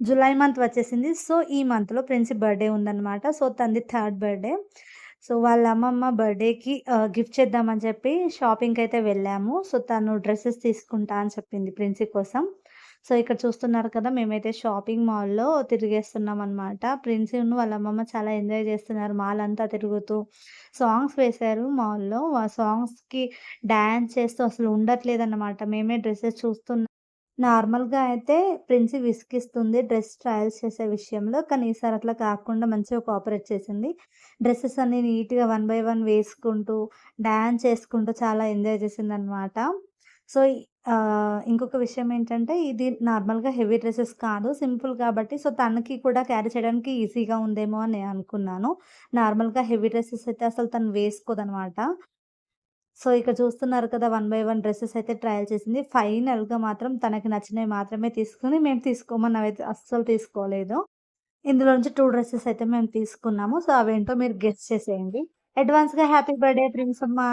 July month వచ్చేసింది. So, ఈ మంత్‌లో ప్రిన్సీ బర్త్‌డే ఉందనమాట. సో, తనది థర్డ్ బర్త్‌డే. సో, వాళ్ళ అమ్మమ్మ బర్త్‌డేకి గిఫ్ట్ చేద్దామని చెప్పి షాపింగ్‌కైతే వెళ్ళాము. సో, తను డ్రెసెస్ తీసుకుంటా అని చెప్పింది ప్రిన్సీ కోసం. సో, ఇక్కడ చూస్తున్నారు కదా! మేమైతే షాపింగ్ మాల్‌లో తిరిగేస్తున్నామనమాట. ప్రిన్సీను వాళ్ళ అమ్మమ్మ చాలా ఎంజాయ్ చేస్తున్నారు. మాల్ అంతా తిరుగుతూ. సాంగ్స్ వేశారు మాల్‌లో. ఆ సాంగ్స్‌కి డాన్స్ చేస్తూ అసలు ఉండట్లేదన్నమాట. మేమే డ్రెసెస్ చూస్తున్నాం. నార్మల్‌గా అయితే ప్రిన్సీ విసిగిస్తుంది డ్రెస్ ట్రయల్స్ చేసే విషయంలో. కానీ ఈసారి అట్లా కాకుండా మంచిగా కోఆపరేట్ చేసింది. డ్రెసెస్ అన్నీ నీట్‌గా వన్ బై వన్ వేసుకుంటూ, డాన్స్ చేసుకుంటూ చాలా ఎంజాయ్ చేసిందనమాట. సో, ఇంకొక విషయం ఏంటంటే ఇది నార్మల్‌గా హెవీ డ్రెసెస్ కాదు. సింపుల్ కాబట్టి సో, తనకి కూడా క్యారీ చేయడానికి ఈజీగా ఉందేమో అని నేను అనుకున్నాను. నార్మల్‌గా హెవీ డ్రెసెస్ అయితే అసలు తను వేసుకోదనమాట. సో, ఇక్కడ చూస్తున్నారు కదా! వన్ బై వన్ డ్రెసెస్ అయితే ట్రయల్ చేసింది. ఫైనల్‌గా మాత్రం తనకి నచ్చినవి మాత్రమే తీసుకొని, మేము తీసుకోమన్నవైతే అస్సలు తీసుకోలేదు. ఇందులో నుంచి 2 డ్రెసెస్ అయితే మేము తీసుకున్నాము. సో, అవేంటో మీరు గెస్ చేసేయండి. అడ్వాన్స్‌గా హ్యాపీ బర్త్‌డే ప్రిన్సమ్మా.